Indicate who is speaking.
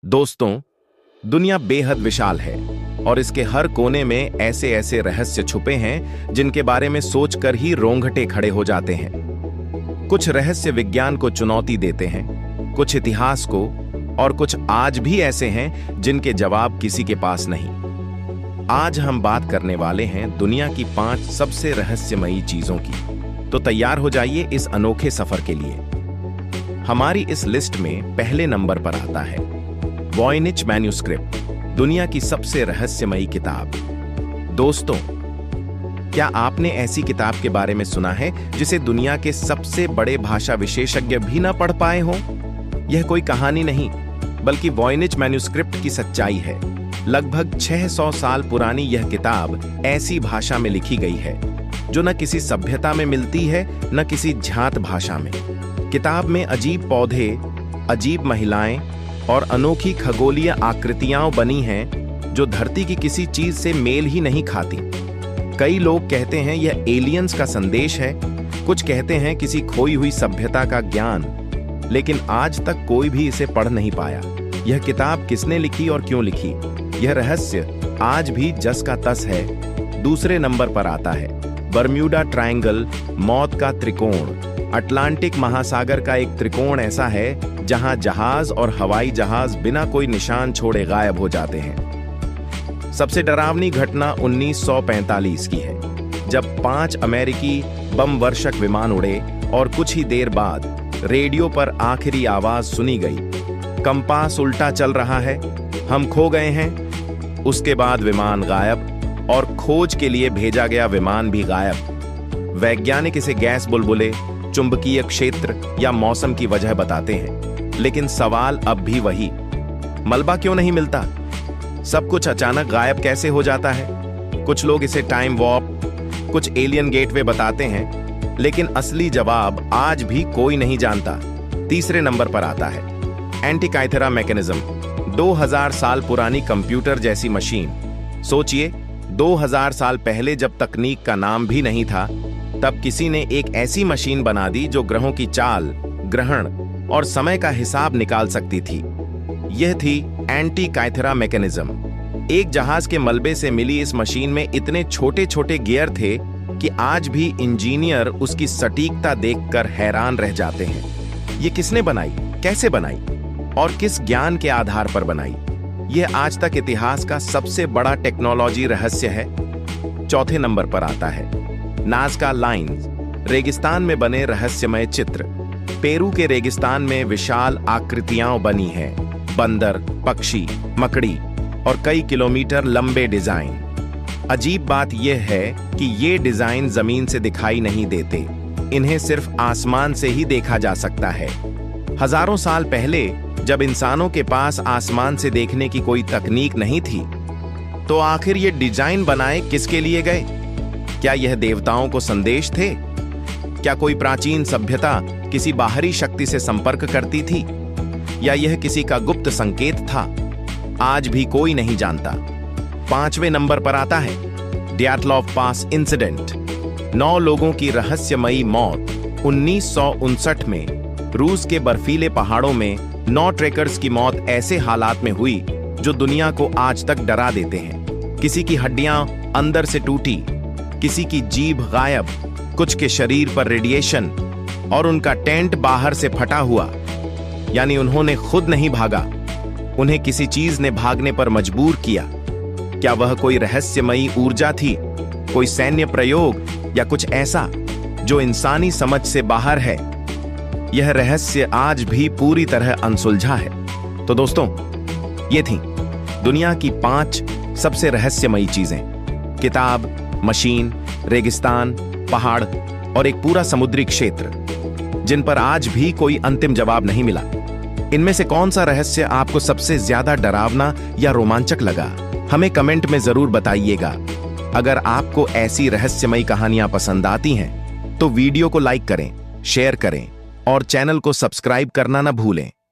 Speaker 1: दोस्तों, दुनिया बेहद विशाल है और इसके हर कोने में ऐसे ऐसे रहस्य छुपे हैं जिनके बारे में सोचकर ही रोंगटे खड़े हो जाते हैं। कुछ रहस्य विज्ञान को चुनौती देते हैं, कुछ इतिहास को, और कुछ आज भी ऐसे हैं जिनके जवाब किसी के पास नहीं। आज हम बात करने वाले हैं दुनिया की 5 सबसे रहस्यमयी चीजों की। तो तैयार हो जाइए इस अनोखे सफर के लिए। हमारी इस लिस्ट में पहले नंबर पर आता है वॉयनिच मैन्युस्क्रिप्ट, दुनिया की सबसे रहस्यमयी किताब। दोस्तों, क्या आपने ऐसी किताब के बारे में सुना है जिसे दुनिया के सबसे बड़े भाषा विशेषज्ञ भी ना पढ़ पाए हों? यह कोई कहानी नहीं, बल्कि वॉयनिच मैन्युस्क्रिप्ट की सच्चाई है। लगभग 600 साल पुरानी यह किताब ऐसी भाषा में लिखी गई है जो न किसी सभ्यता में मिलती है न किसी जात भाषा में। किताब में अजीब पौधे, अजीब महिलाएं और अनोखी खगोलीय आकृतियां बनी हैं जो धरती की किसी चीज से मेल ही नहीं खाती। कई लोग कहते हैं यह एलियंस का संदेश है, कुछ कहते हैं किसी खोई हुई सभ्यता का ज्ञान, लेकिन आज तक कोई भी इसे पढ़ नहीं पाया। यह किताब किसने लिखी और क्यों लिखी, यह रहस्य आज भी जस का तस है। दूसरे नंबर पर आता है बरम्यूडा ट्रायंगल, मौत का त्रिकोण। अटलांटिक महासागर का एक त्रिकोण ऐसा है जहां जहाज और हवाई जहाज बिना कोई निशान छोड़े गायब हो जाते हैं। सबसे डरावनी घटना 1945 की है, जब 5 अमेरिकी बम वर्षक विमान उड़े और कुछ ही देर बाद रेडियो पर आखिरी आवाज सुनी गई, कंपास उल्टा चल रहा है, हम खो गए हैं। उसके बाद विमान गायब और खोज के लिए भेजा गया विमान भी गायब। वैज्ञानिक इसे गैस बुलबुले, चुंबकीय क्षेत्र या मौसम की वजह बताते हैं, लेकिन सवाल अब भी वही, मलबा क्यों नहीं मिलता? सब कुछ अचानक गायब कैसे हो जाता है? कुछ लोग इसे टाइम वॉर्प, कुछ एलियन गेटवे बताते हैं, लेकिन असली जवाब आज भी कोई नहीं जानता। तीसरे नंबर पर आता है एंटीकाइथेरा मैकेनिज्म, 2000 साल पुरानी कंप्यूटर जैसी मशीन। सोचिए, 2000 साल पहले जब तकनीक का नाम भी नहीं था, तब किसी ने एक ऐसी मशीन बना दी जो ग्रहों की चाल, ग्रहण और समय का हिसाब निकाल सकती थी। यह थी एंटीकाइथेरा मैकेनिज्म। एक जहाज के मलबे से मिली इस मशीन में इतने छोटे छोटे गियर थे कि आज भी इंजीनियर उसकी सटीकता देखकर हैरान रह जाते हैं। ये किसने बनाई, कैसे बनाई और किस ज्ञान के आधार पर बनाई? यह आज तक इतिहास का सबसे बड़ा टेक्नोलॉजी रहस्य है। चौथे नंबर पर आता है नाज़का लाइन्स, रेगिस्तान में बने रहस्यमय चित्र। पेरू के रेगिस्तान में विशाल आकृतियां बनी हैं, बंदर, पक्षी, मकड़ी और कई किलोमीटर लंबे डिजाइन। अजीब बात यह है कि ये डिजाइन जमीन से दिखाई नहीं देते, इन्हें सिर्फ आसमान से ही देखा जा सकता है। हजारों साल पहले जब इंसानों के पास आसमान से देखने की कोई तकनीक नहीं थी, तो आखिर ये डिजाइन बनाए किसके लिए गए? क्या यह देवताओं को संदेश थे? क्या कोई प्राचीन सभ्यता किसी बाहरी शक्ति से संपर्क करती थी, या यह किसी का गुप्त संकेत था? आज भी कोई नहीं जानता। 5वें नंबर पर आता है ड्याटलॉव पास इंसिडेंट, 9 लोगों की रहस्यमयी मौत। 1959 में रूस के बर्फीले पहाड़ों में 9 ट्रेकर्स की मौत ऐसे हालात में हुई जो दुनिया को आज तक डरा देते हैं। किसी की हड्डियां अंदर से टूटी, किसी की जीभ गायब, कुछ के शरीर पर रेडिएशन और उनका टेंट बाहर से फटा हुआ। यानी उन्होंने खुद नहीं भागा, उन्हें किसी चीज ने भागने पर मजबूर किया। क्या वह कोई रहस्यमयी ऊर्जा थी, कोई सैन्य प्रयोग या कुछ ऐसा जो इंसानी समझ से बाहर है? यह रहस्य आज भी पूरी तरह अनसुलझा है। तो दोस्तों, ये थी दुनिया की 5 सबसे रहस्यमयी चीजें। किताब, मशीन, रेगिस्तान, पहाड़ और एक पूरा समुद्री क्षेत्र, जिन पर आज भी कोई अंतिम जवाब नहीं मिला। इनमें से कौन सा रहस्य आपको सबसे ज्यादा डरावना या रोमांचक लगा? हमें कमेंट में जरूर बताइएगा। अगर आपको ऐसी रहस्यमयी कहानियां पसंद आती हैं, तो वीडियो को लाइक करें, शेयर करें और चैनल को सब्सक्राइब करना न भूलें।